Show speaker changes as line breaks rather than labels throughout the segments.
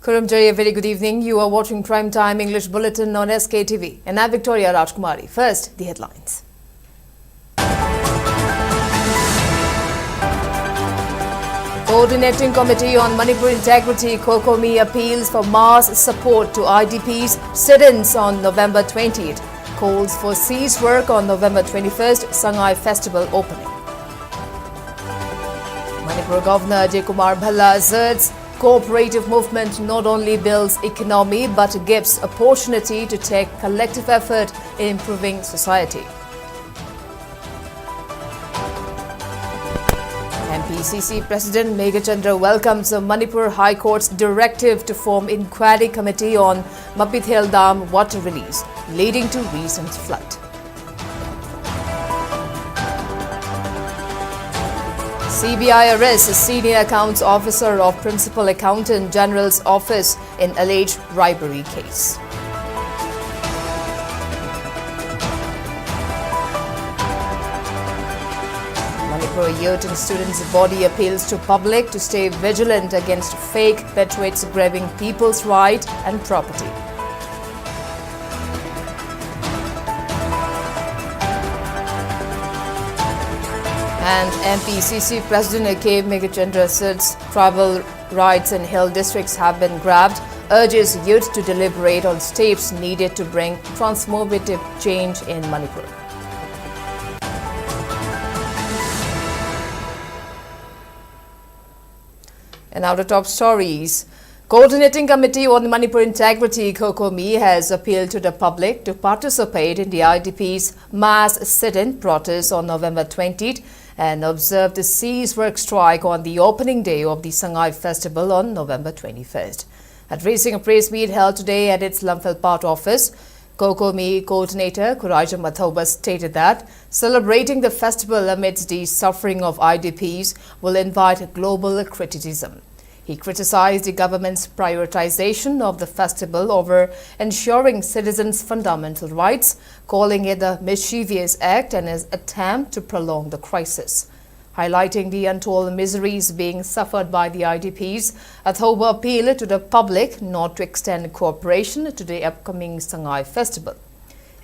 Kurumjay, a very good evening. You are watching Primetime English Bulletin on Sktiv. And I'm Victoria Rajkumari. First, the headlines. Coordinating Committee on Manipur Integrity, Kokomi appeals for mass support to IDPs. Sit-ins on November 20th. Calls for cease work on November 21st. Sangai Festival opening. Manipur Governor Ajay Kumar Bhalla asserts Cooperative movement not only builds economy but gives opportunity to take collective effort in improving society. MPCC President Megachandra welcomes the Manipur High Court's directive to form inquiry committee on Mapithel Dam water release, leading to recent flood. CBI arrests a senior accounts officer of Principal Accountant General's office in alleged bribery case. Manipur youth and students' body appeals to public to stay vigilant against fake perpetuates grabbing people's right and property. And MPCC President K. Megachandra asserts tribal rights in hill districts have been grabbed, urges youth to deliberate on steps needed to bring transformative change in Manipur. And now the top stories. Coordinating Committee on Manipur Integrity, Kokomi, has appealed to the public to participate in the IDP's mass sit-in protest on November 20th and observe the cease work strike on the opening day of the Sangai Festival on November 21st. Addressing a press meet held today at its Imphal Part office, Kokomi coordinator Kuraja Mathoba stated that celebrating the festival amidst the suffering of IDPs will invite global criticism. He criticized the government's prioritization of the festival over ensuring citizens' fundamental rights, calling it a mischievous act and an attempt to prolong the crisis. Highlighting the untold miseries being suffered by the IDPs, Athoba appealed to the public not to extend cooperation to the upcoming Sangai Festival.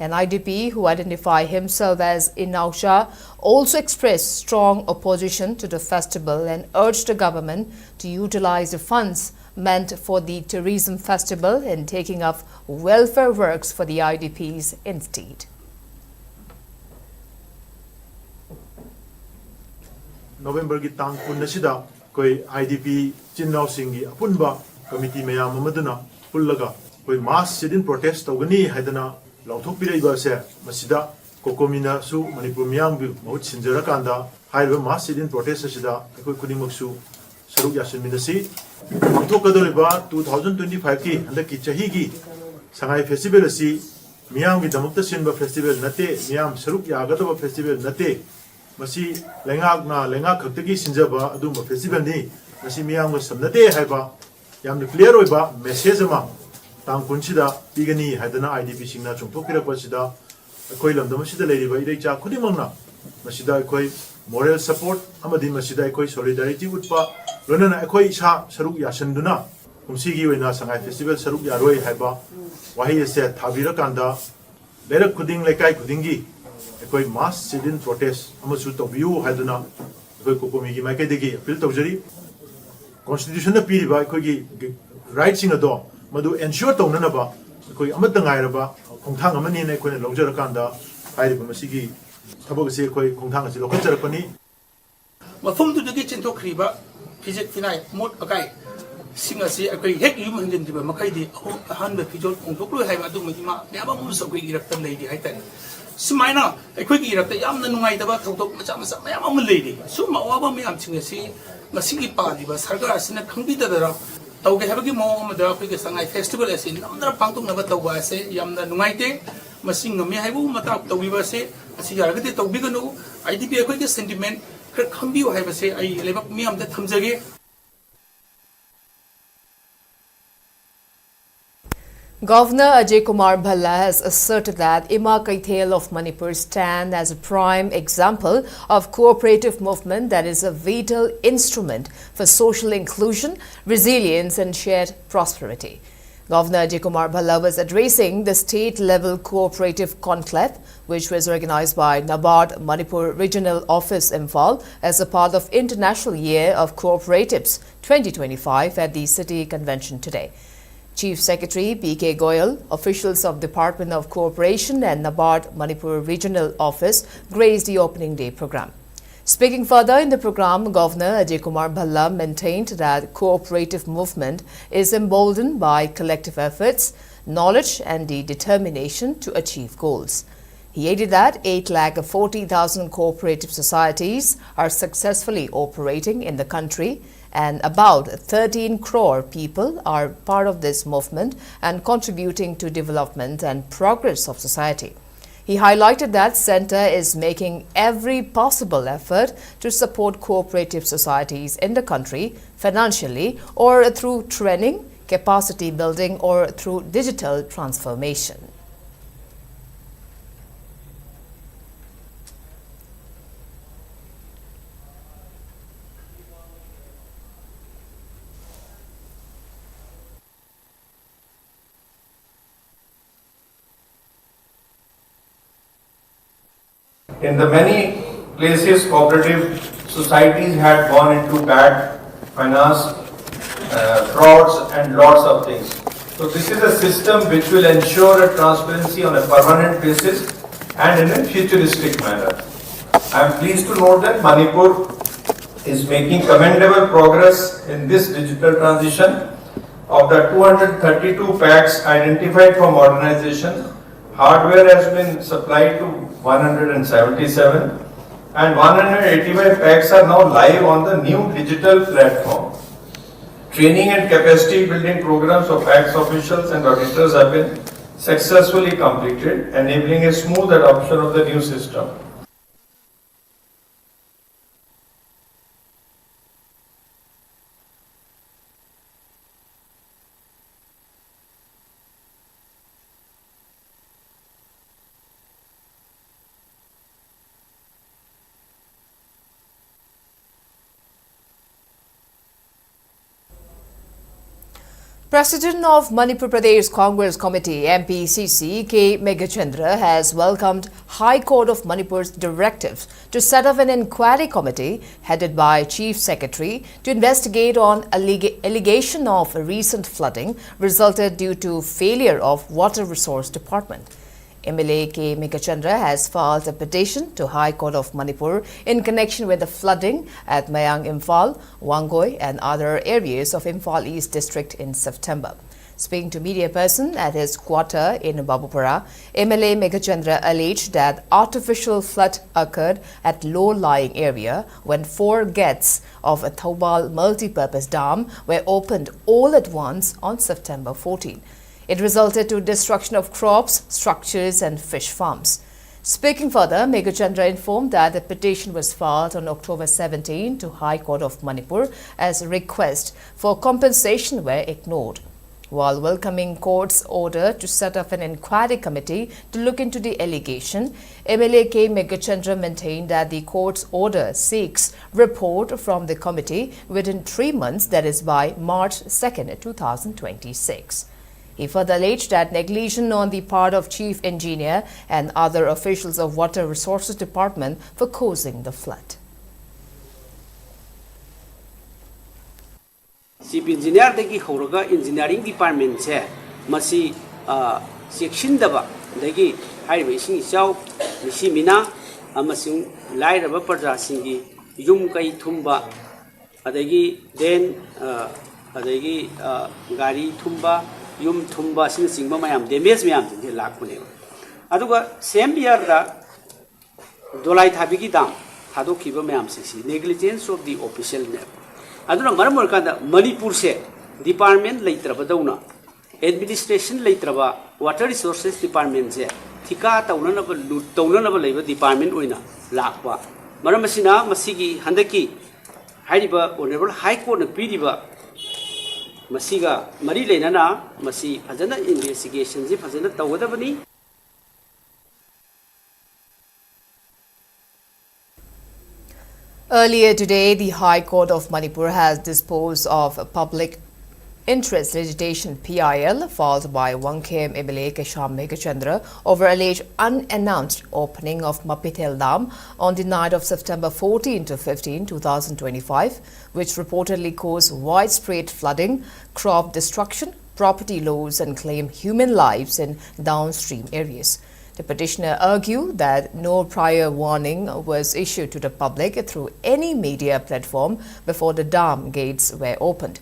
An IDP who identified himself as Inausha also expressed strong opposition to the festival and urged the government to utilize the funds meant for the tourism festival in taking up welfare works for the IDPs instead.
November ki tang punna sida koi IDP chinnaw singi apunba committee mayam amaduna pullaga koi mass sit-in protest tawgani haidana lauthok piraiba se masida kokomina su Manipur miyam bi mahut sinjara kanda haiba mass sit-in protest sida koi kudimok su saruk yasin minasi lauthok kadoliba 2025 ki handaki chahi ki Sangai festival asi miyam ki damukta sinba festival nate miyam saruk yagadaba festival nate Masi lengak na lengak kaktagi sinjaba adumba festival ni masi miyam ga samnate haiba yamna clear oiba message ama tang kunsida pigani haidana IDP singna chungthokirapwa sida koi lamdam sida leiriba ireicha khudimangna masida koi moral support amadi masida koi solidarity utpa lonana koi isa saruk yasanduna kumsigi oina Sangai festival saruk yaroi haiba wahi ase thabira kanda lerak khuding lekai khudingi koi mass sit-in protest amasu tobiu haiduna koi kokomi gi maike degi appeal tawjari constitution na piriba koi gi rights in ado madu ensure tawna ba koi amata ngairaba khongthang amani ne koi lawjara kanda hairiba masigi thabok se koi khongthang asi lokhajarapani
mafum tu degi chinthokriba physics finai mod akai singasi akai hek yum hanjin diba makai di ahan be pijol khongthoklu haiba adu ma yaba mu so koi iraktan leidi haitan Sumaina, a quick ear of the young and white about to talk my lady. So my over me, I'm saying, Masiki party was Hargas in a computer. Tauke have a more the quickest Sangai festival as in under Pantum Navata say, Yam the Nuite, Masinga Mihabu, Matap, the Weaver say, as you are ready to Bigano, I did be a quick sentiment, Kirkambu have a say, I live up me on the Tamzage.
Governor Ajay Kumar Bhalla has asserted that Ima Kaithel of Manipur stand as a prime example of cooperative movement that is a vital instrument for social inclusion, resilience and shared prosperity. Governor Ajay Kumar Bhalla was addressing the state-level cooperative conclave, which was organized by NABARD Manipur Regional Office Imphal as a part of International Year of Cooperatives 2025 at the City Convention today. Chief Secretary P.K. Goyal, officials of Department of Cooperation and NABARD Manipur Regional Office graced the opening day program. Speaking further in the program, Governor Ajay Kumar Bhalla maintained that cooperative movement is emboldened by collective efforts, knowledge and the determination to achieve goals. He added that 840,000 cooperative societies are successfully operating in the country and about 13 crore people are part of this movement and contributing to development and progress of society. He highlighted that Centre is making every possible effort to support cooperative societies in the country financially or through training, capacity building or through digital transformation.
In the many places, cooperative societies had gone into bad finance, frauds and lots of things. So this is a system which will ensure a transparency on a permanent basis and in a futuristic manner. I am pleased to note that Manipur is making commendable progress in this digital transition. Of the 232 packs identified for modernization, hardware has been supplied to 177 and 185 packs are now live on the new digital platform. Training and capacity building programs of PACS officials and auditors have been successfully completed, enabling a smooth adoption of the new system.
President of Manipur Pradesh Congress Committee MPCC K. Meghachandra has welcomed High Court of Manipur's directive to set up an inquiry committee headed by Chief Secretary to investigate on allegation of recent flooding resulted due to failure of Water Resource Department. MLA K. Meghachandra has filed a petition to High Court of Manipur in connection with the flooding at Mayang Imphal, Wangoi and other areas of Imphal East District in September. Speaking to media person at his quarter in Babupara, MLA Meghachandra alleged that artificial flood occurred at low-lying area when 4 gates of a Thobal multi-purpose dam were opened all at once on September 14. It resulted to destruction of crops, structures and fish farms. Speaking further, Meghachandra informed that the petition was filed on October 17 to High Court of Manipur as a request for compensation were ignored. While welcoming court's order to set up an inquiry committee to look into the allegation, MLA K. Meghachandra maintained that the court's order seeks report from the committee within 3 months, that is by March 2, 2026. He further alleged that negligence on the part of Chief Engineer and other officials of Water Resources Department for causing the flood.
Chief Engineer degi horaga engineering department se masi section daba degi haiba ising isau misi mina amasung lairaba parja singi yum kai thumba adegi then adegi gari thumba yum thumba sin singba mayam damage mayam je lakune aduga same year da dolai thabigi dam thado kiba mayam si negligence of the official ne aduna maram orkanda Manipur se department leitraba dauna administration leitraba water resources department se thika taunana ba lut taunana ba leiba department oina lakwa maram asina masigi handaki haiba honorable high court na piriba masiga mari lenana masi phajana investigation ji phajana tawgadabani.
Earlier today, the High Court of Manipur has disposed of a public interest litigation PIL filed by Wangkhem MLA Kesham Megachandra over alleged unannounced opening of Mapitel Dam on the night of September 14 to 15, 2025, which reportedly caused widespread flooding, crop destruction, property loss and claimed human lives in downstream areas. The petitioner argued that no prior warning was issued to the public through any media platform before the dam gates were opened.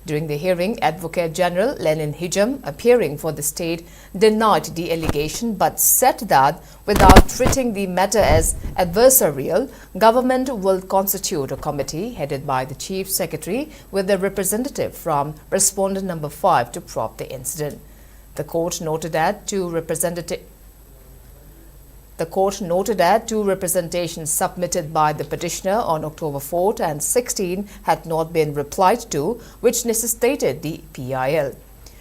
During the hearing, Advocate General Lenin Hijam, appearing for the state, denied the allegation but said that without treating the matter as adversarial, government will constitute a committee headed by the Chief Secretary with a representative from respondent number 5 to probe the incident. The court noted that two representations submitted by the petitioner on October 4 and 16 had not been replied to, which necessitated the PIL.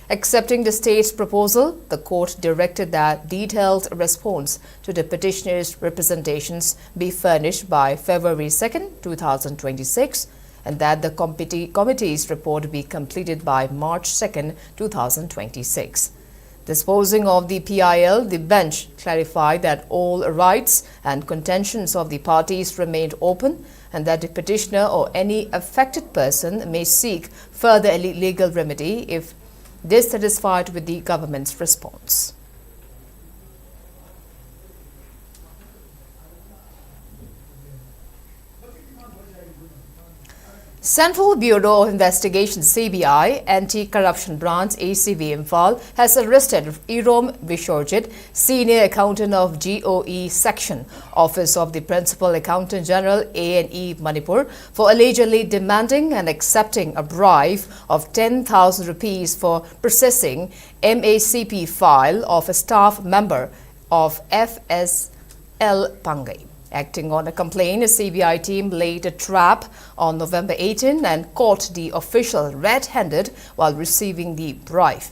Accepting the state's proposal, the court directed that detailed response to the petitioner's representations be furnished by February 2, 2026, and that the committee's report be completed by March 2, 2026. Disposing of the PIL, the bench clarified that all rights and contentions of the parties remained open and that the petitioner or any affected person may seek further legal remedy if dissatisfied with the government's response. Central Bureau of Investigation (CBI) Anti-Corruption Branch ACB Imphal has arrested Irom Vishorjit, Senior Accountant of GOE Section, Office of the Principal Accountant General A&E Manipur, for allegedly demanding and accepting a bribe of 10,000 rupees for processing MACP file of a staff member of FSL Pangai. Acting on a complaint, a CBI team laid a trap on November 18 and caught the official red-handed while receiving the bribe.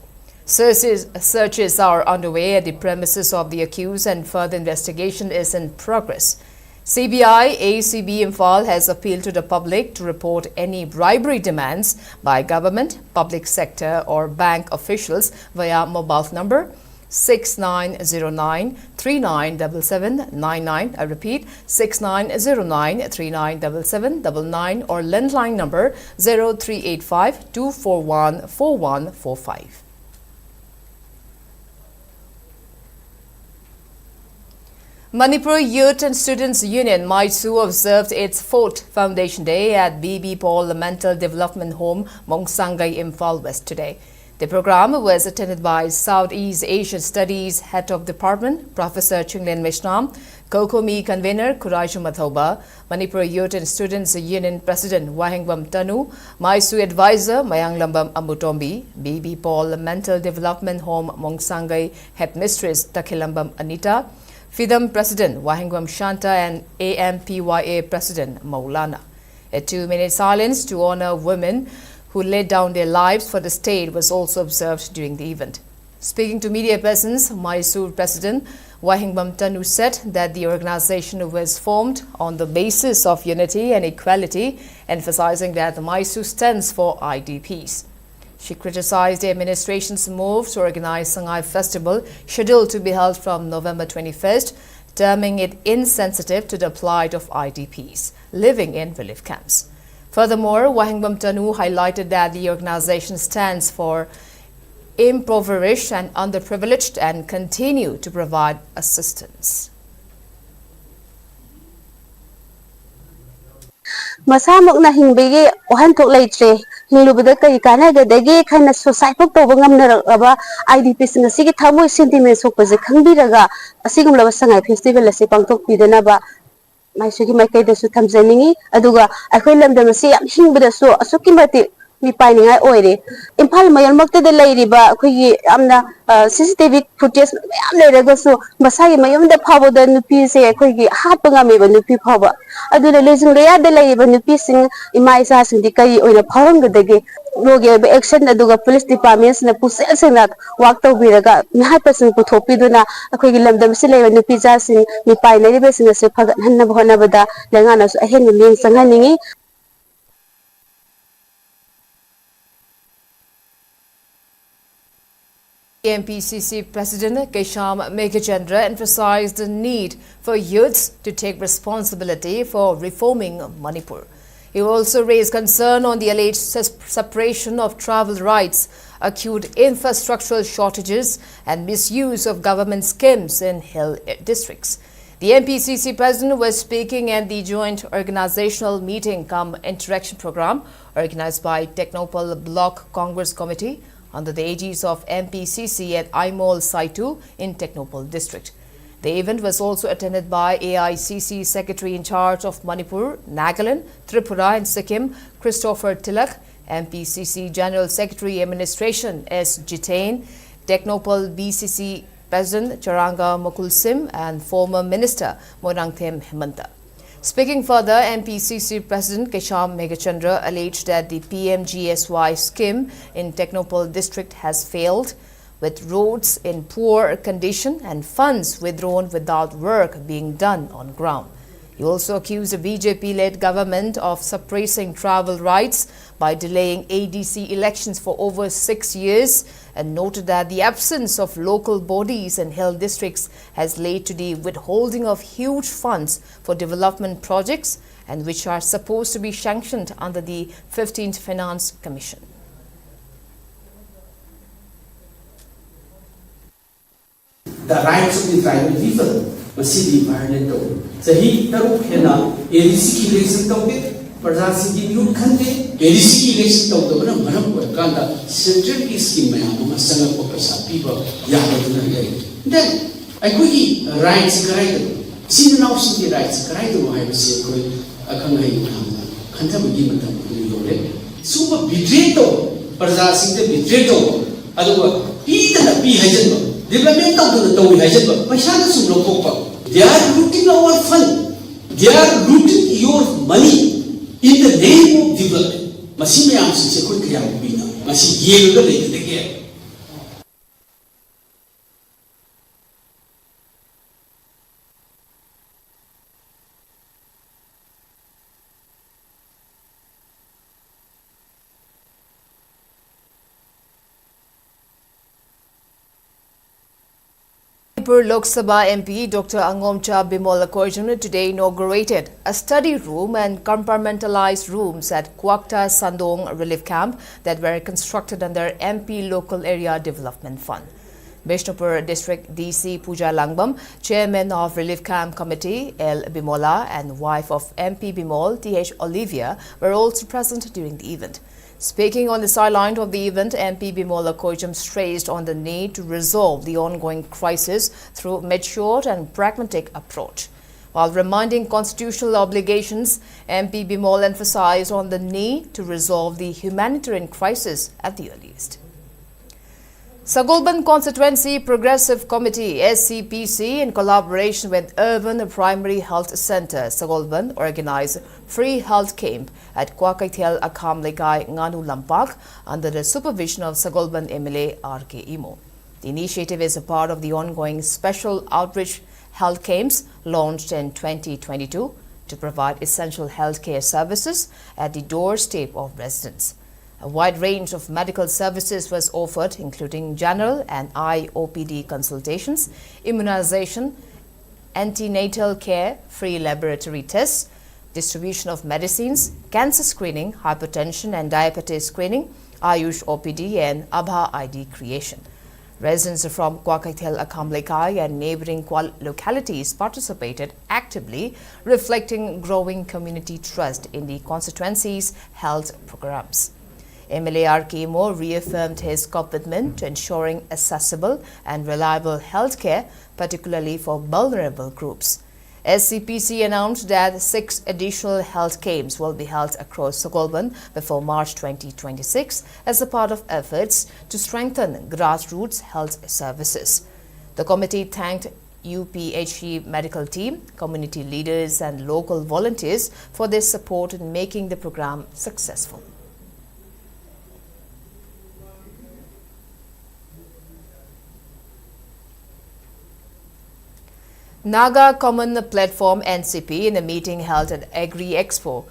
Searches are underway at the premises of the accused and further investigation is in progress. CBI ACB Imphal has appealed to the public to report any bribery demands by government, public sector or bank officials via mobile number 6909-397799. I repeat, 6909-397799 or landline number 0385-241-4145. Manipur Youth and Students Union Maisu observed its 4th Foundation Day at BB Paul Mental Development Home, Mongsangai, Imphal West today. The program was attended by Southeast Asian Studies Head of Department, Professor Chunglin Mishnam, Kokomi Convener Kuraju Mathoba, Manipur Youth and Students Union President Wahengwam Tanu, Maisu Advisor Mayanglambam Amutombi, BB Paul Mental Development Home Mongsangai Headmistress Takilambam Anita, FIDM President Wahengwam Shanta and AMPYA President Maulana. A 2-minute silence to honor women who laid down their lives for the state was also observed during the event. Speaking to media persons, Mysore President Wahingbam Tanu said that the organization was formed on the basis of unity and equality, emphasizing that Mysore stands for IDPs. She criticized the administration's move to organize Sangai Festival, scheduled to be held from November 21st, terming it insensitive to the plight of IDPs living in relief camps. Furthermore, Wahingbam Tanu highlighted that the organization stands for impoverished and underprivileged and continue to provide assistance.
Masamak na hingbigi ohan tok leitre hinglubada kai kana gadagi khana society pok to bangam na aba IDP singa sigi thamoi sentiment sokpaje khangbiraga asigum laba sangai festival ase pangtok pidana ba maisugi maikai da su thamjaningi aduga akhoi lamda masi yam hingbada su asuki mati mi painingai oire Imphal mayon makte de leiriba khoi amna CCTV footage mayam leiraga su masai mayom da phabo da nupi se khoi gi hapanga me ba nupi phaba aduna lejing ya de leiriba nupi sing ima isa sing di kai oina phawang gadage loge action aduga police departments na pusel sena work to biraga mi ha person puthopi duna khoi gi lamdam se leiba nupi ja sing mi pai leiriba sing se phagat hanna bhona bada lengana su ahen mi sanghaningi.
MPCC President Kesham Megachandra emphasized the need for youths to take responsibility for reforming Manipur. He also raised concern on the alleged suppression of travel rights, acute infrastructural shortages and misuse of government schemes in hill districts. The MPCC President was speaking at the joint organizational meeting cum interaction program organized by Technopal Block Congress Committee under the aegis of MPCC at Imphal Saitu in Technopal district. The event was also attended by AICC Secretary in charge of Manipur, Nagaland, Tripura and Sikkim, Christopher Tilak, MPCC General Secretary Administration S. Jitain, Technopal BCC President Charanga Mukulsim and former Minister Morangthem Hemanta. Speaking further, MPCC President Kesham Megachandra alleged that the PMGSY scheme in Technopal district has failed, with roads in poor condition and funds withdrawn without work being done on ground. He also accused the BJP-led government of suppressing travel rights by delaying ADC elections for over 6 years and noted that the absence of local bodies in hill districts has led to the withholding of huge funds for development projects and which are supposed to be sanctioned under the 15th Finance Commission.
The rights of the tribal people must be violated. Sahi taruk hena ADC election tawde Prajasi ki youth khande ADC election tawde bana manam ko kanda central scheme mayam ma sanga ko pesa people yada duna lei. Then I could rights guide. See now see the rights guide why we say ko akang hai khanda khanda bagi matam ko yole. Super betray to Prajasi te betray to adu ida pi hajen development of the Town Hajab, they are looting our fund, they are looting your money in the name of development. Masih yang sesuatu yang bina, masih ye juga lagi lagi.
Manipur Lok Sabha MP Dr. Angomcha Bimola Koijam today inaugurated a study room and compartmentalized rooms at Kwakta Sandong Relief Camp that were constructed under MP Local Area Development Fund. Bishnupur District DC Pooja Langbam, Chairman of Relief Camp Committee L. Bimola and wife of MP Bimol T.H. Olivia were also present during the event. Speaking on the sideline of the event, MP Bimola Koijam stressed on the need to resolve the ongoing crisis through matured and pragmatic approach. While reminding constitutional obligations, MP Bimol emphasized on the need to resolve the humanitarian crisis at the earliest. Sagolban Constituency Progressive Committee SCPC in collaboration with Urban Primary Health Center Sagolban organized free health camp at Kwakaithel Akham Lekai Nganu Lampak under the supervision of Sagolban MLA R.K. Imo. The initiative is a part of the ongoing special outreach health camps launched in 2022 to provide essential healthcare services at the doorstep of residents. A wide range of medical services was offered, including general and IOPD consultations, immunization, antenatal care, free laboratory tests, distribution of medicines, cancer screening, hypertension and diabetes screening, Ayush OPD and Abha ID creation. Residents from Kwakaithel Akham Lekai and neighboring localities participated actively, reflecting growing community trust in the constituency's health programs. MLA R.K. Mo reaffirmed his commitment to ensuring accessible and reliable health care, particularly for vulnerable groups. SCPC announced that 6 additional health camps will be held across Sogolban before March 2026 as a part of efforts to strengthen grassroots health services. The committee thanked UPHE medical team, community leaders and local volunteers for their support in making the program successful. Naga Common Platform NCP in a meeting held at Agri Expo,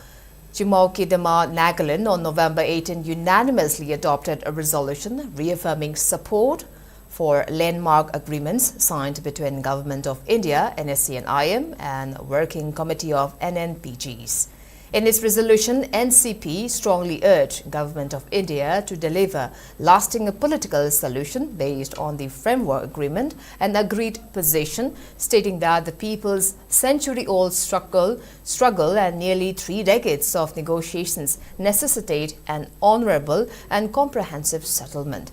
Chimokidama, Nagaland on November 18 unanimously adopted a resolution reaffirming support for landmark agreements signed between Government of India, NSC and IM and Working Committee of NNPGs. In its resolution, NCP strongly urged Government of India to deliver lasting political solution based on the framework agreement and agreed position, stating that the people's century-old struggle and nearly 3 decades of negotiations necessitate an honorable and comprehensive settlement.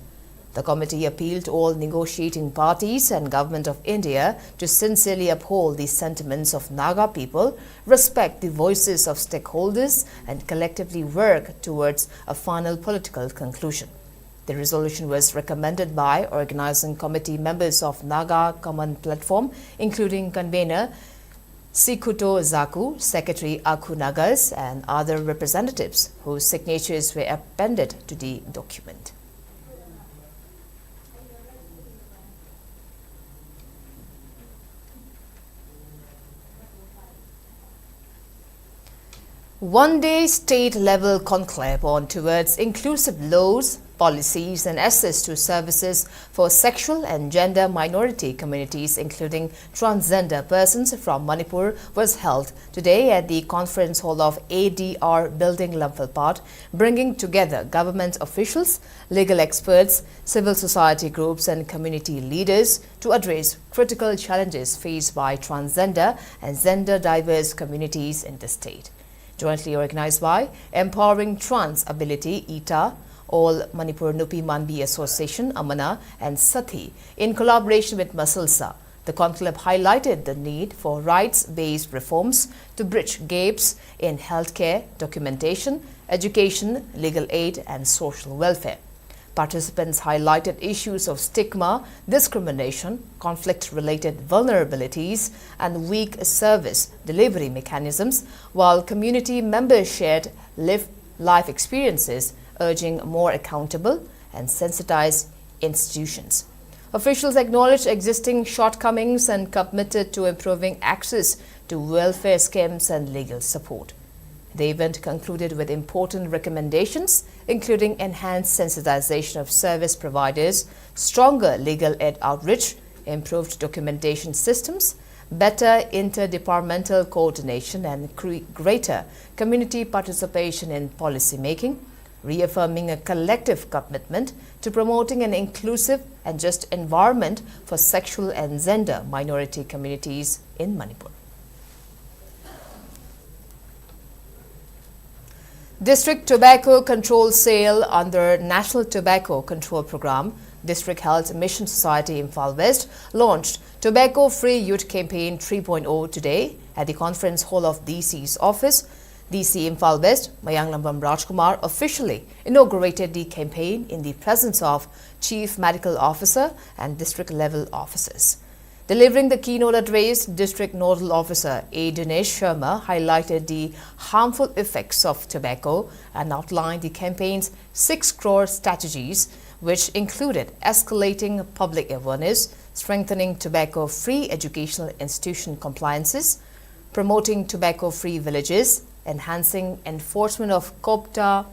The committee appealed to all negotiating parties and Government of India to sincerely uphold the sentiments of Naga people, respect the voices of stakeholders and collectively work towards a final political conclusion. The resolution was recommended by organizing committee members of Naga Common Platform, including convener Sikuto Zaku, Secretary Aku Nagas and other representatives whose signatures were appended to the document. One-day state-level conclave on towards inclusive laws, policies and access to services for sexual and gender minority communities, including transgender persons from Manipur, was held today at the conference hall of ADR Building Lumphalpat, bringing together government officials, legal experts, civil society groups and community leaders to address critical challenges faced by transgender and gender-diverse communities in the state. Jointly organized by Empowering Trans Ability, ETA, All Manipur Nupi Manbi Association, Amana, and Sathi, in collaboration with Masalsa, the conclave highlighted the need for rights-based reforms to bridge gaps in healthcare, documentation, education, legal aid, and social welfare. Participants highlighted issues of stigma, discrimination, conflict-related vulnerabilities, and weak service delivery mechanisms, while community members shared life experiences, urging more accountable and sensitized institutions. Officials acknowledged existing shortcomings and committed to improving access to welfare schemes and legal support. The event concluded with important recommendations, including enhanced sensitization of service providers, stronger legal aid outreach, improved documentation systems, better interdepartmental coordination, and greater community participation in policy making, reaffirming a collective commitment to promoting an inclusive and just environment for sexual and gender minority communities in Manipur. District Tobacco Control Sale under National Tobacco Control Program, District Health Mission Society Imphal West launched Tobacco Free Youth Campaign 3.0 today at the conference hall of DC's office. DC Imphal West, Mayanglambam Rajkumar, officially inaugurated the campaign in the presence of Chief Medical Officer and district-level officers. Delivering the keynote address, District Nodal Officer A. Dinesh Sharma highlighted the harmful effects of tobacco and outlined the campaign's 6 crore strategies, which included escalating public awareness, strengthening tobacco-free educational institution compliances, promoting tobacco-free villages, enhancing enforcement of COPTA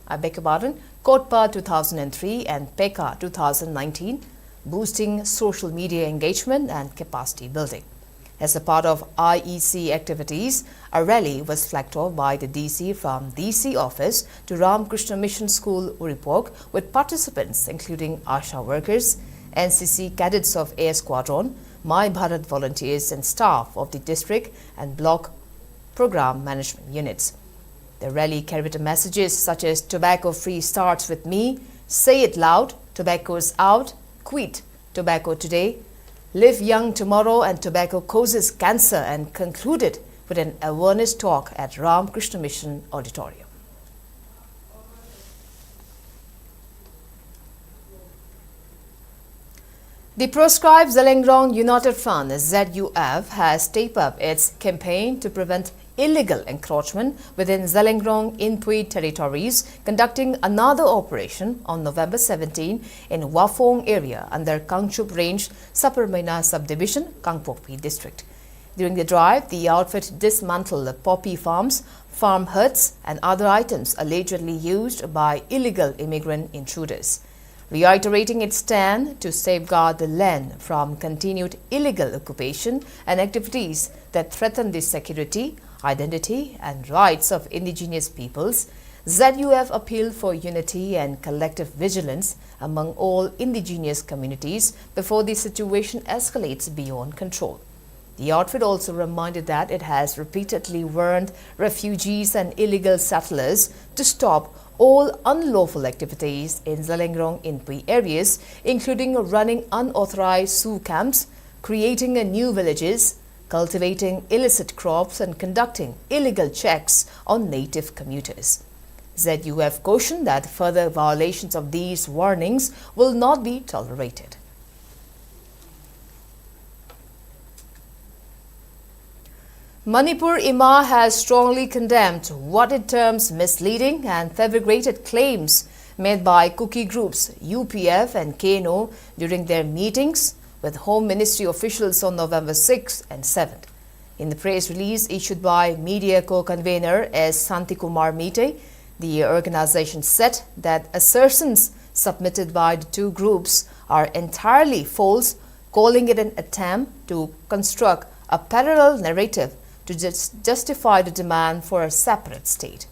2003 and PECA 2019, boosting social media engagement and capacity building. As a part of IEC activities, a rally was flagged off by the DC from DC office to Ramakrishna Mission School, Uripok, with participants including ASHA workers, NCC cadets of Air Squadron, My Bharat volunteers and staff of the district and block program management units. The rally carried messages such as "Tobacco free starts with me," "Say it loud," "Tobacco's out," "Quit tobacco today," Live Young Tomorrow and Tobacco Causes Cancer, and concluded with an awareness talk at Ram Krishna Mission Auditorium. The proscribed Zhelengrong United Front (ZUF) has stepped up its campaign to prevent illegal encroachment within Zhelengrong Inpui territories, conducting another operation on November 17 in Wafong area under Kangchup Range, Saparmaina subdivision, Kangpokpi district. During the drive, the outfit dismantled poppy farms, farm huts and other items allegedly used by illegal immigrant intruders. Reiterating its stand to safeguard the land from continued illegal occupation and activities that threaten the security, identity and rights of indigenous peoples, ZUF appealed for unity and collective vigilance among all indigenous communities before the situation escalates beyond control. The outfit also reminded that it has repeatedly warned refugees and illegal settlers to stop all unlawful activities in Zhelengrong Inpui areas, including running unauthorized Sioux camps, creating new villages, cultivating illicit crops and conducting illegal checks on native commuters. ZUF cautioned that further violations of these warnings will not be tolerated. Manipur IMA has strongly condemned what it terms misleading and fabricated claims made by Kuki groups UPF and KNO during their meetings with Home Ministry officials on November 6 and 7. In the press release issued by media co-convener S. Santikumar Mite, the organization said that assertions submitted by the two groups are entirely false, calling it an attempt to construct a parallel narrative to justify the demand for a separate state.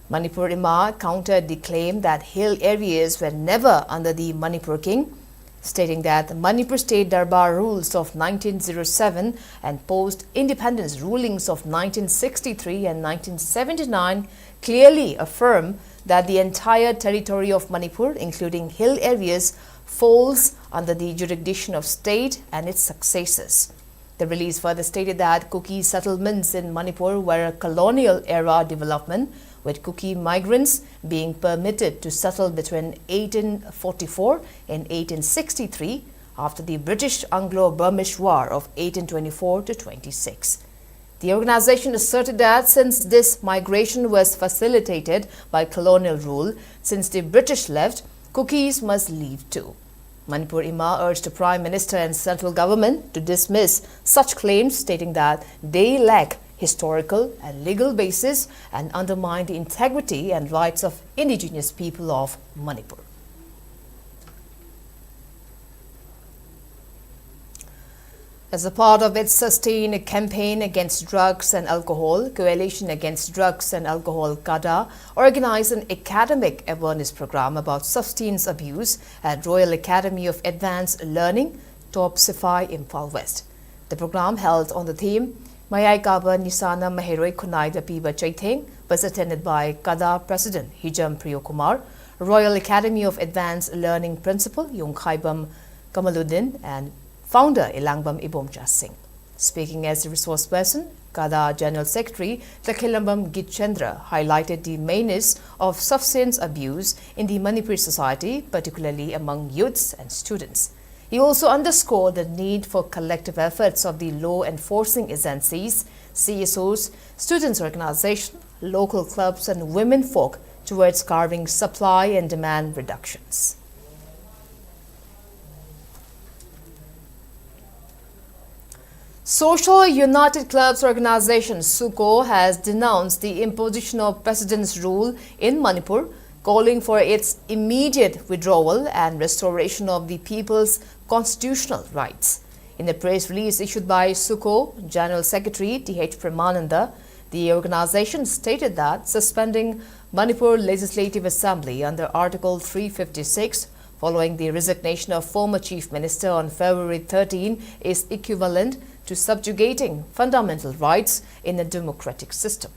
Manipur IMA countered the claim that hill areas were never under the Manipur king, stating that the Manipur State Darbar rules of 1907 and post-independence rulings of 1963 and 1979 clearly affirm that the entire territory of Manipur, including hill areas, falls under the jurisdiction of state and its successors. The release further stated that Kuki settlements in Manipur were a colonial-era development, with Kuki migrants being permitted to settle between 1844 and 1863 after the British Anglo-Burmese War of 1824-26. The organization asserted that since this migration was facilitated by colonial rule, since the British left, Kukis must leave too. Manipur IMA urged the Prime Minister and central government to dismiss such claims, stating that they lack historical and legal basis and undermine the integrity and rights of indigenous people of Manipur. As a part of its sustained campaign against drugs and alcohol, Coalition Against Drugs and Alcohol (CADA) organized an academic awareness program about substance abuse at Royal Academy of Advanced Learning, Top Sifai, Imphal West. The program, held on the theme Mayai Kaba Nisana Mahiroi Kunai Piba Chaitheng, was attended by CADA President Hijam Priyokumar, Royal Academy of Advanced Learning Principal Yongkhaibam Kamaluddin, and Founder Ilangbam Ibomcha Singh. Speaking as a resource person, CADA General Secretary Takhilambam Gitchandra highlighted the menace of substance abuse in the Manipuri society, particularly among youths and students. He also underscored the need for collective efforts of the law enforcing agencies, CSOs, students' organizations, local clubs and women folk towards curbing supply and demand reductions. Social United Clubs Organization (SUCO) has denounced the imposition of President's rule in Manipur, calling for its immediate withdrawal and restoration of the people's constitutional rights. In a press release issued by SUCO General Secretary T.H. Pramananda, the organization stated that suspending Manipur Legislative Assembly under Article 356 following the resignation of former Chief Minister on February 13 is equivalent to subjugating fundamental rights in a democratic system.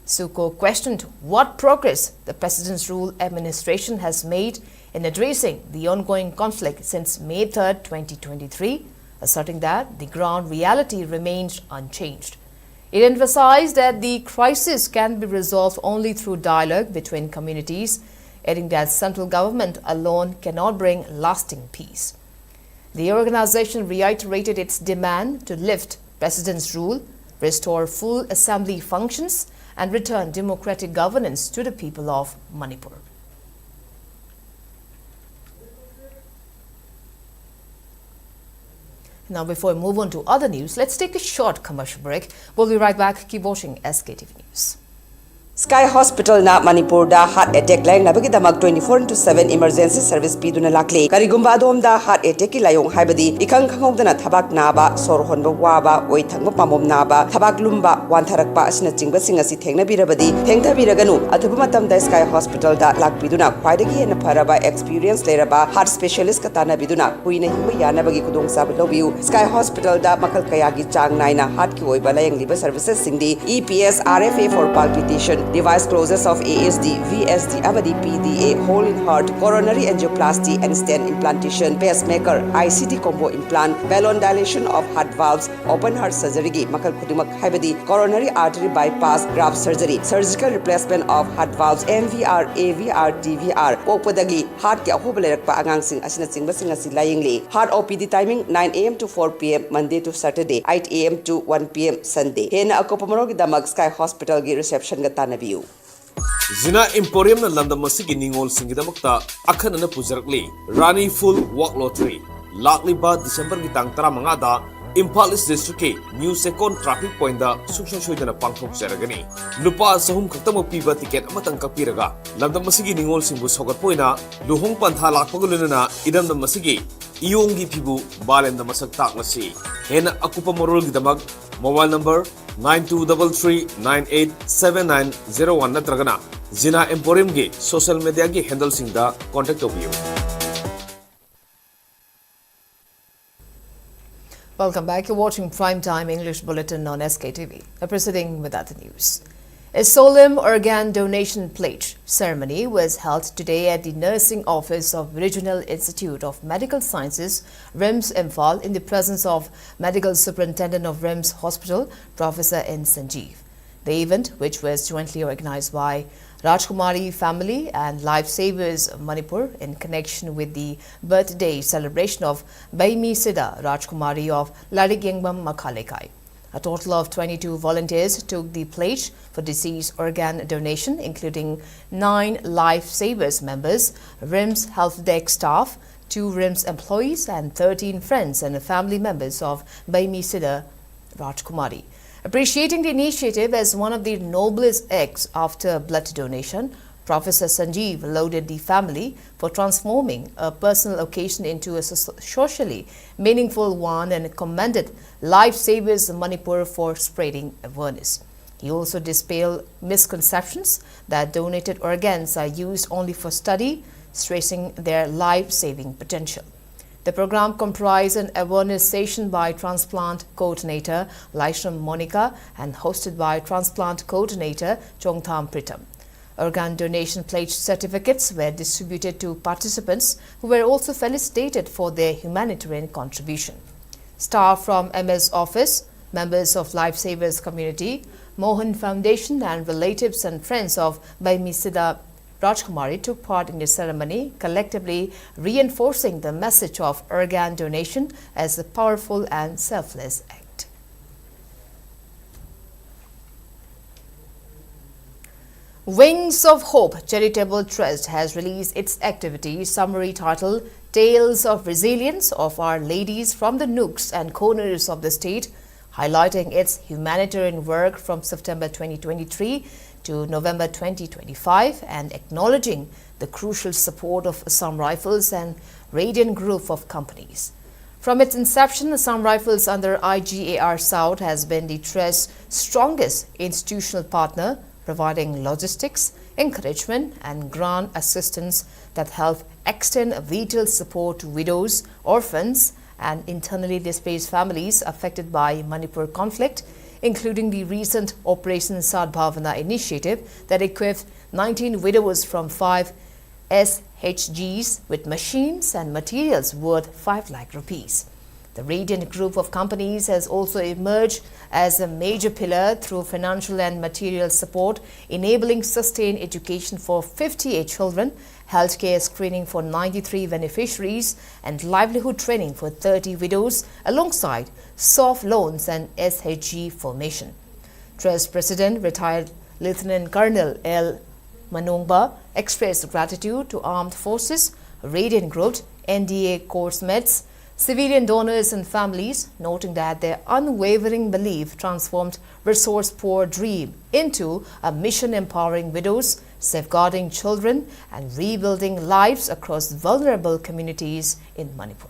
SUCO questioned what progress the President's rule administration has made in addressing the ongoing conflict since May 3, 2023, asserting that the ground reality remains unchanged. It emphasized that the crisis can be resolved only through dialogue between communities, adding that central government alone cannot bring lasting peace. The organization reiterated its demand to lift President's rule, restore full assembly functions, and return democratic governance to the people of Manipur. Now, before we move on to other news, let's take a short commercial break. We'll be right back. Keep watching SKTV News.
Sky Hospital na Manipur da heart attack layang nabagi damak 24/7 emergency service piduna lakli. Karigumba adom da heart attack ki layong haibadi ikang khangong dana thabak naba sor honba waba oi thangba pamom naba thabak lumba wantharakpa asina chingba singa si thengna birabadi thengtha biraganu athuba matam da Sky Hospital da lakpiduna khwaidagi hena pharaba experience leraba heart specialist ka tana biduna huina himba yana bagi kudong sab lobiu. Sky Hospital da makal kaya gi chang naina heart ki oiba layang liba services singdi EPS RFA for palpitation, device closures of ASD, VSD, Avadi PDA, hole in heart, coronary angioplasty and stent implantation, pacemaker, ICD combo implant, balloon dilation of heart valves, open heart surgery gi makal kudumak haibadi coronary artery bypass, graft surgery, surgical replacement of heart valves, MVR, AVR, DVR, popadagi heart ki ahoba lerakpa angang sing asina chingba singa si layingli. Heart OPD timing 9 AM to 4 PM Monday to Saturday, 8 AM to 1 PM Sunday. Hena akopamoro gi damak Sky Hospital gi reception ga tanabi.
Zina Emporium na landam masigi ningol singidamakta akhan na pujarakli Rani Full Walk Lottery lakli ba December gitang tara mangada Imphal District ke New Second Traffic Point da sukshoy na pangthok jaragani lupa sahum khaktamo piba ticket amatang kapiraga landam masigi ningol singbu sogat poina luhong pantha lakpaguluna na idam na masigi iyonggi pibu balen na masak taklasi hena akupa morol gidamag mobile number 9233987901 natragana Zina Emporium ge social media ge handle singda contact obiyo.
Welcome back. You're watching Primetime English Bulletin on SKTV. Proceeding with other news. A solemn organ donation pledge ceremony was held today at the Nursing Office of Regional Institute of Medical Sciences, RIMS Imphal, in the presence of Medical Superintendent of RIMS Hospital, Professor N. Sanjeev. The event, which was jointly organized by Rajkumari family and Lifesavers Manipur in connection with the birthday celebration of Baimi Sida Rajkumari of Liangmai Makhalekai. A total of 22 volunteers took the pledge for deceased organ donation, including 9 Lifesavers members, RIMS Health Desk staff, 2 RIMS employees, and 13 friends and family members of Baimi Sida Rajkumari. Appreciating the initiative as one of the noblest acts after blood donation, Professor Sanjeev lauded the family for transforming a personal occasion into a socially meaningful one and commended Lifesavers Manipur for spreading awareness. He also dispelled misconceptions that donated organs are used only for study, stressing their life-saving potential. The program comprised an awareness session by transplant coordinator Laishram Monica and hosted by transplant coordinator Chongtham Pritam. Organ donation pledge certificates were distributed to participants who were also felicitated for their humanitarian contribution. Staff from MS office, members of Lifesavers community, Mohan Foundation and relatives and friends of Baimi Sida Rajkumari took part in the ceremony, collectively reinforcing the message of organ donation as a powerful and selfless act. Wings of Hope Charitable Trust has released its activity summary titled Tales of Resilience of Our Ladies from the Nooks and Corners of the State, highlighting its humanitarian work from September 2023 to November 2025 and acknowledging the crucial support of Assam Rifles and Radiant Group of companies. From its inception, Assam Rifles under IGAR South has been the Trust's strongest institutional partner, providing logistics, encouragement and grant assistance that help extend vital support to widows, orphans and internally displaced families affected by Manipur conflict, including the recent Operation Sadbhavana initiative that equipped 19 widows from 5 SHGs with machines and materials worth 5 lakh rupees. The Radiant group of companies has also emerged as a major pillar through financial and material support, enabling sustained education for 58 children, healthcare screening for 93 beneficiaries, and livelihood training for 30 widows, alongside soft loans and SHG formation. Trust President, retired Lieutenant Colonel L. Manongba, expressed gratitude to armed forces, Radiant Group, NDA course mates, civilian donors and families, noting that their unwavering belief transformed resource-poor dream into a mission empowering widows, safeguarding children, and rebuilding lives across vulnerable communities in Manipur.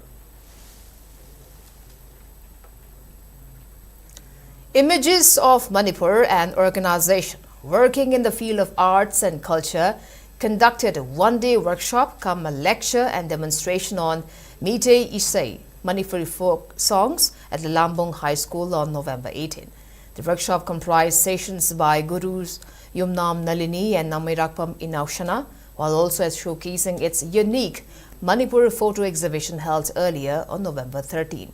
Images of Manipur, an organization working in the field of arts and culture, conducted a one-day workshop come a lecture and demonstration on Meitei Isai, Manipuri folk songs at Lambung High School on November 18. The workshop comprised sessions by gurus Yumnam Nalini and Namirakpam Inaushana, while also showcasing its unique Manipur photo exhibition held earlier on November 13.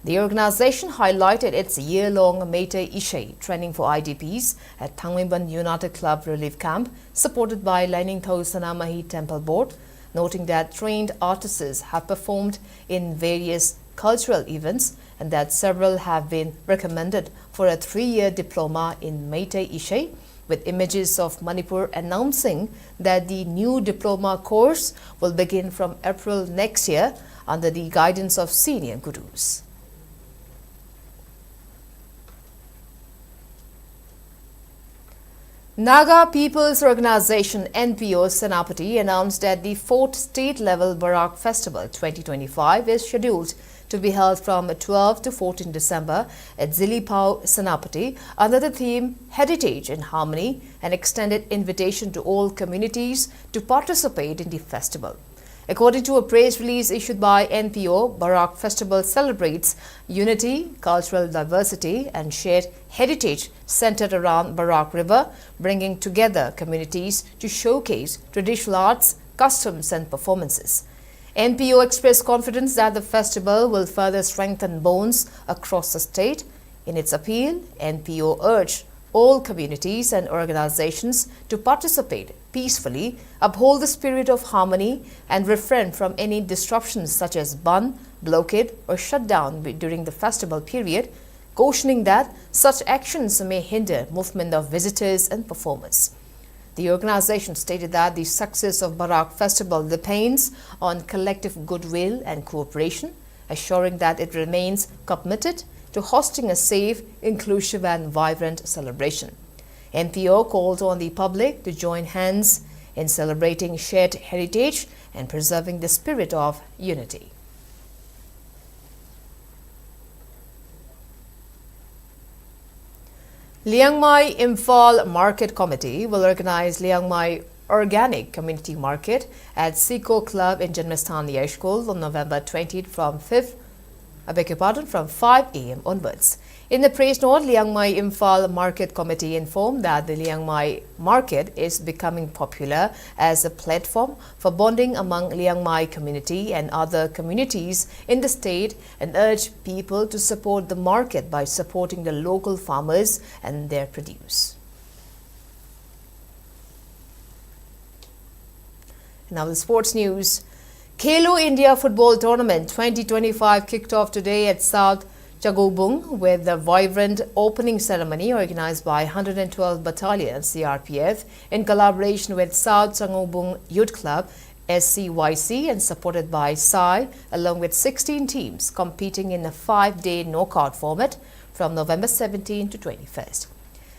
The organization highlighted its year-long Meitei Isai training for IDPs at Thangmimban United Club Relief Camp, supported by Lainingthau Sanamahi Temple Board, noting that trained artists have performed in various cultural events and that several have been recommended for a 3-year diploma in Meitei Isai, with images of Manipur announcing that the new diploma course will begin from April next year under the guidance of senior gurus. Naga People's Organization NPO Senapati announced that the 4th state-level Barak Festival 2025 is scheduled to be held from 12 to 14 December at Zilipau Senapati under the theme Heritage and Harmony, an extended invitation to all communities to participate in the festival. According to a press release issued by NPO, Barak Festival celebrates unity, cultural diversity, and shared heritage centered around Barak River, bringing together communities to showcase traditional arts, customs, and performances. NPO expressed confidence that the festival will further strengthen bonds across the state. In its appeal, NPO urged all communities and organizations to participate peacefully, uphold the spirit of harmony, and refrain from any disruptions such as ban, blockade, or shutdown during the festival period, cautioning that such actions may hinder movement of visitors and performers. The organization stated that the success of Barak Festival depends on collective goodwill and cooperation, assuring that it remains committed to hosting a safe, inclusive, and vibrant celebration. NPO called on the public to join hands in celebrating shared heritage and preserving the spirit of unity. Liangmai Imphal Market Committee will organize Liangmai Organic Community Market at Siko Club in Janmastan Yeshkul on November 20th from 5 a.m. onwards. In the press note, Liangmai Imphal Market Committee informed that the Liangmai Market is becoming popular as a platform for bonding among Liangmai community and other communities in the state, and urged people to support the market by supporting the local farmers and their produce. Now the sports news. Khelo India Football Tournament 2025 kicked off today at South Chagobung with a vibrant opening ceremony organized by 112 Battalion CRPF in collaboration with South Chagobung Youth Club SCYC and supported by SAI, along with 16 teams competing in a 5-day knockout format from November 17 to 21st.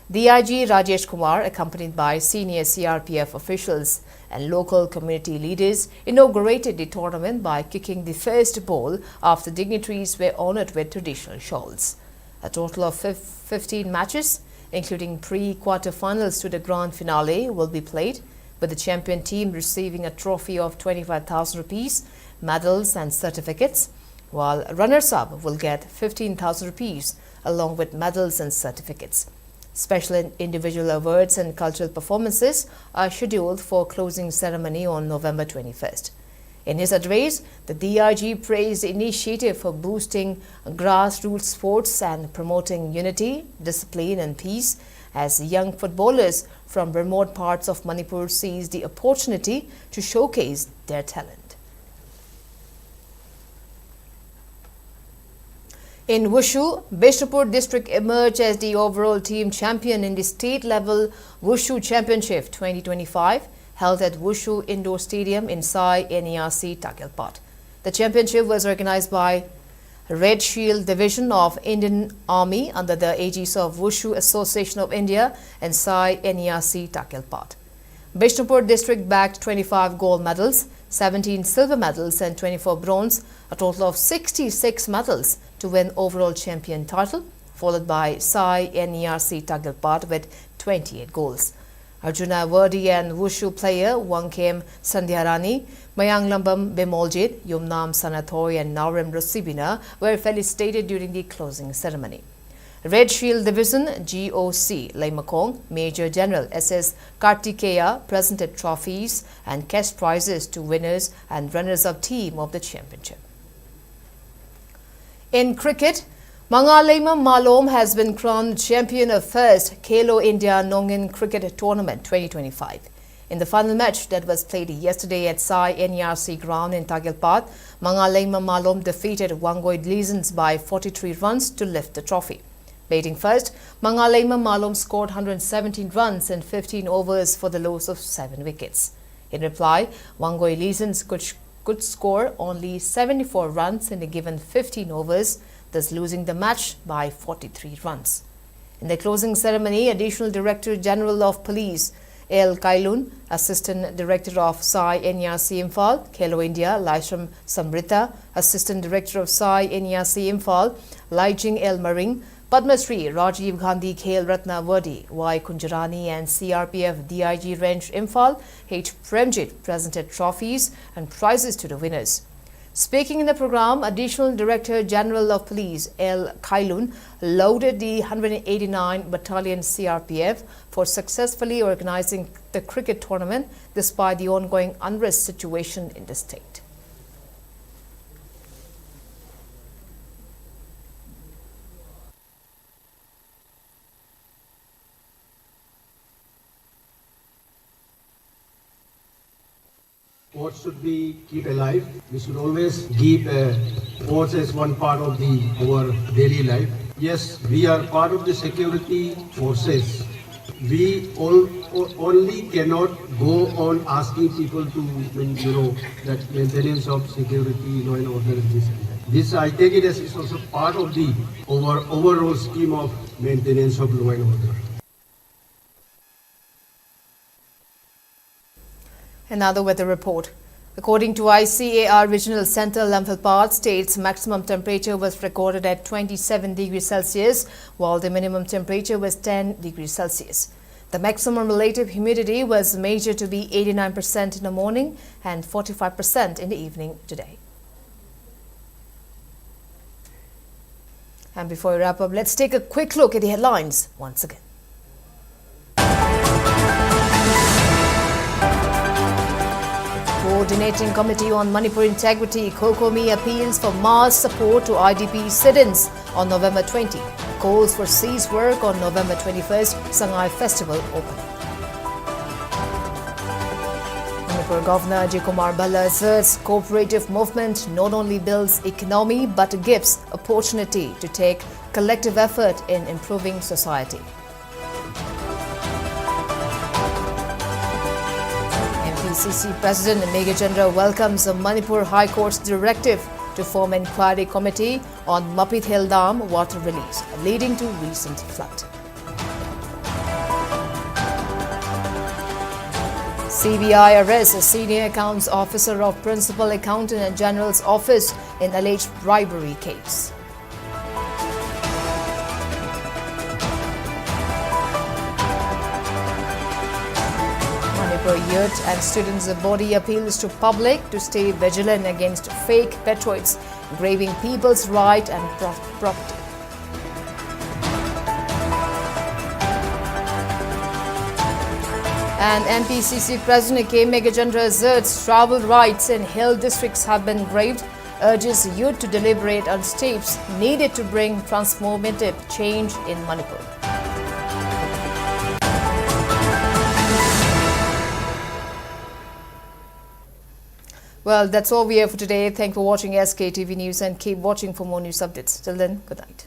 DIG Rajesh Kumar, accompanied by senior CRPF officials and local community leaders, inaugurated the tournament by kicking the first ball after dignitaries were honored with traditional shawls. A total of 15 matches, including pre-quarterfinals to the grand finale, will be played, with the champion team receiving a trophy of 25,000 rupees, medals and certificates, while runners-up will get 15,000 rupees along with medals and certificates. Special individual awards and cultural performances are scheduled for closing ceremony on November 21st. In his address, the DIG praised the initiative for boosting grassroots sports and promoting unity, discipline and peace as young footballers from remote parts of Manipur seized the opportunity to showcase their talent. In Wushu, Bishnupur district emerged as the overall team champion in the state-level Wushu Championship 2025 held at Wushu Indoor Stadium in Sai NERC Takelpat. The championship was organized by Red Shield Division of Indian Army under the aegis of Wushu Association of India and Sai NERC Takelpat. Bishnupur district bagged 25 gold medals, 17 silver medals and 24 bronze, a total of 66 medals to win overall champion title, followed by Sai NERC Takelpat with 28 goals. Arjuna Wardi and Wushu player Wangkem Sandhyarani, Mayang Lambam Bemoljit, Yumnam Sanathoi and Narim Rosibina were felicitated during the closing ceremony. Red Shield Division GOC Laimakong Major General SS Kartikeya presented trophies and cash prizes to winners and runners-up team of the championship. In cricket, Mangalema Malom has been crowned champion of first Khelo India Nongin Cricket Tournament 2025. In the final match that was played yesterday at Sai NERC ground in Tagelpat, Mangalema Malom defeated Wangoi Legions by 43 runs to lift the trophy. Batting first, Mangalema Malom scored 117 runs in 15 overs for the loss of 7 wickets. In reply, Wangoi Legions could score only 74 runs in a given 15 overs, thus losing the match by 43 runs. In the closing ceremony, Additional Director General of Police L. Kailun, Assistant Director of Sai NERC Imphal, Khelo India, Laisham Samrita, Assistant Director of Sai NERC Imphal, Laijing L. Maring, Padma Shri Rajiv Gandhi Khel Ratna Wardi, Y. Kunjarani and CRPF DIG Range Imphal, H. Premjit presented trophies and prizes to the winners. Speaking in the program, Additional Director General of Police L. Kailun lauded the 189 Battalion CRPF for successfully organizing the cricket tournament despite the ongoing unrest situation in the state.
Sports should be keep alive. We should always keep sports as one part of our daily life. Yes, we are part of the security forces. We only cannot go on asking people to, that maintenance of security, law and order. This I take it as is also part of the overall scheme of maintenance of law and order.
Another weather report. According to ICAR Regional Center, Lamphelpat state's maximum temperature was recorded at 27 degrees Celsius, while the minimum temperature was 10 degrees Celsius. The maximum relative humidity was measured to be 89% in the morning and 45% in the evening today. And before we wrap up, let's take a quick look at the headlines once again. Coordinating Committee on Manipur Integrity, COCOMI appeals for mass support to IDP sit-ins on November 20. Calls for cease work on November 21st, Sangai Festival opening. Manipur Governor J. Kumar Bala asserts cooperative movement not only builds economy but gives opportunity to take collective effort in improving society. MPCC President Mega Chandra welcomes the Manipur High Court's directive to form an inquiry committee on Mapit Hill Dam water release, leading to recent flood. CBI arrests a senior accounts officer of Principal Accountant General's office in alleged bribery case. Youth and students' body appeals to public to stay vigilant against fake patriots graving people's right and property. And MPCC President K. Megajendra asserts tribal rights in hill districts have been waived, urges youth to deliberate on steps needed to bring transformative change in Manipur. Well, that's all we have for today. Thanks for watching SKTV News and keep watching for more news updates. Till then, good night.